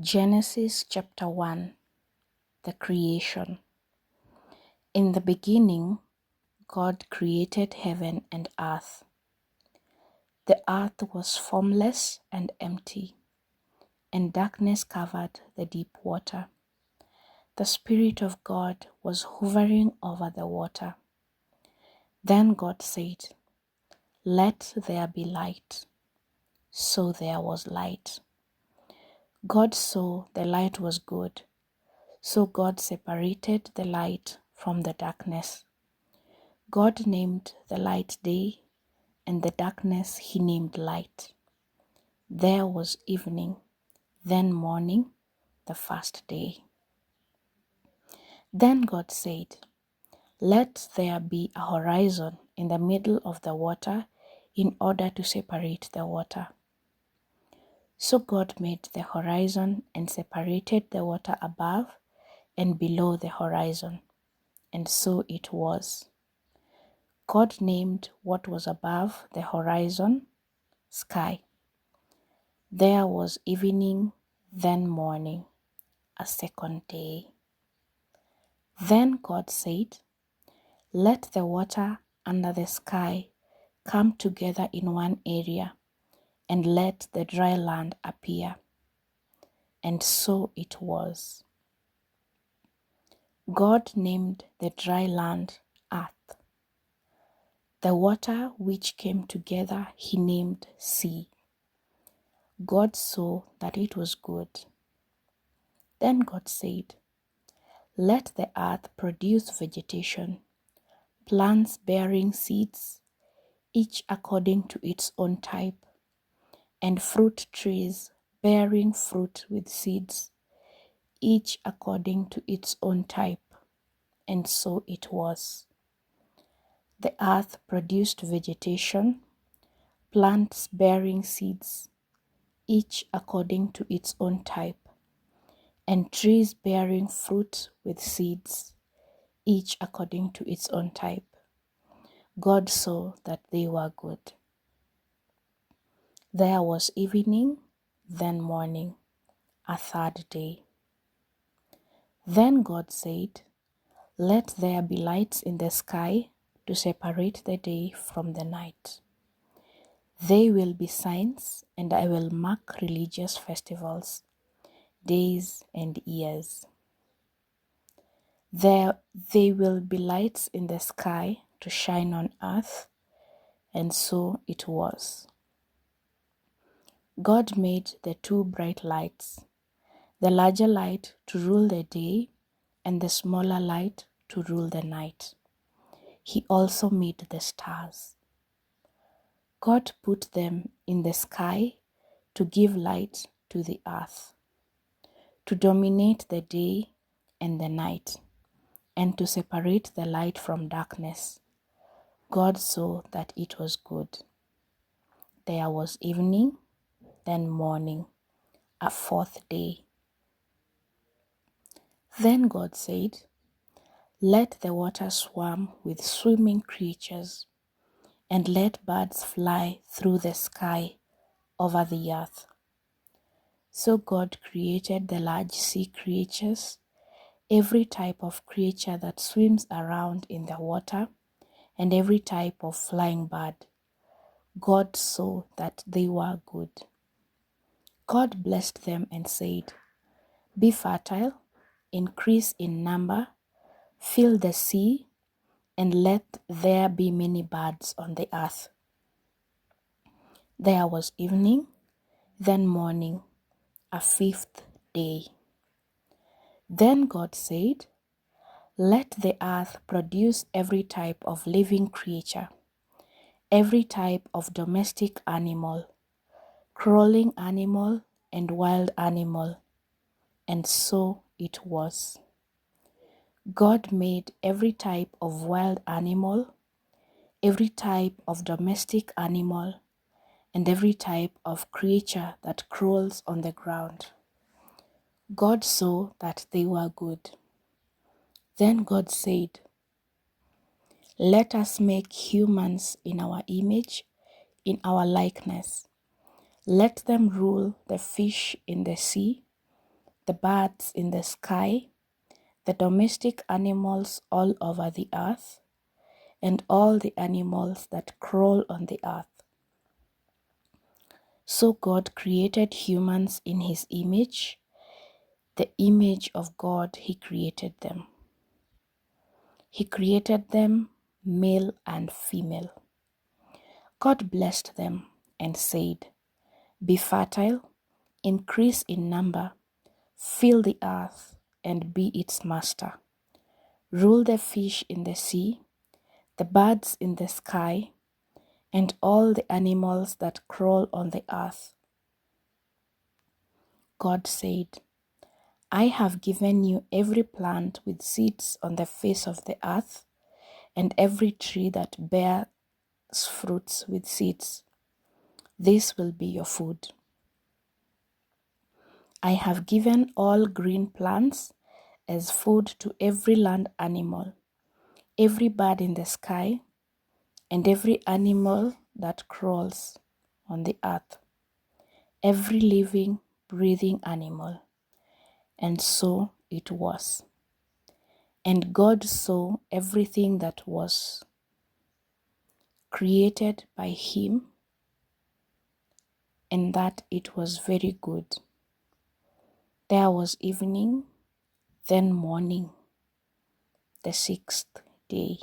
Genesis chapter 1. The creation. In the beginning, God created heaven and earth. The earth was formless and empty, and darkness covered the deep water. The Spirit of God was hovering over the water. Then God said, "Let there be light." So there was light. God saw the light was good. So God separated the light from the darkness. God named the light day, and the darkness he named light. There was evening, then morning, the first day. Then God said, "Let there be a horizon in the middle of the water in order to separate the water." So God made the horizon and separated the water above and below the horizon, and so it was. God named what was above the horizon sky. There was evening, then morning, a second day. Then God said, "Let the water under the sky come together in one area, and let the dry land appear." And so it was. God named the dry land earth. The water which came together he named sea. God saw that it was good. Then God said, "Let the earth produce vegetation, plants bearing seeds, each according to its own type, and fruit trees bearing fruit with seeds, each according to its own type." And so it was. The earth produced vegetation, plants bearing seeds, each according to its own type, and trees bearing fruit with seeds, each according to its own type. God saw that they were good. There was evening, then morning, a third day. Then God said, "Let there be lights in the sky to separate the day from the night. They will be signs, and I will mark religious festivals, days and years. They will be lights in the sky to shine on earth." And so it was. God made the two bright lights, the larger light to rule the day and the smaller light to rule the night. He also made the stars. God put them in the sky to give light to the earth, to dominate the day and the night, and to separate the light from darkness. God saw that it was good. There was evening, then morning, a fourth day. Then God said, "Let the water swarm with swimming creatures, and let birds fly through the sky over the earth." So God created the large sea creatures, every type of creature that swims around in the water, and every type of flying bird. God saw that they were good. God blessed them and said, "Be fertile, increase in number, fill the sea, and let there be many birds on the earth." There was evening, then morning, a fifth day. Then God said, "Let the earth produce every type of living creature, every type of domestic animal, crawling animal, and wild animal." And so it was. God made every type of wild animal, every type of domestic animal, and every type of creature that crawls on the ground. God saw that they were good. Then God said, "Let us make humans in our image, in our likeness. Let them rule the fish in the sea, the birds in the sky, the domestic animals all over the earth, and all the animals that crawl on the earth. So God created humans in his image. The image of God he created them. He created them male and female. God blessed them and said, "Be fertile, increase in number, fill the earth and be its master. Rule the fish in the sea, the birds in the sky, and all the animals that crawl on the earth." God said, "I have given you every plant with seeds on the face of the earth, and every tree that bears fruits with seeds. This will be your food. I have given all green plants as food to every land animal, every bird in the sky, and every animal that crawls on the earth, every living, breathing animal." And so it was. And God saw everything that was created by him, and that it was very good. There was evening, then morning, the sixth day.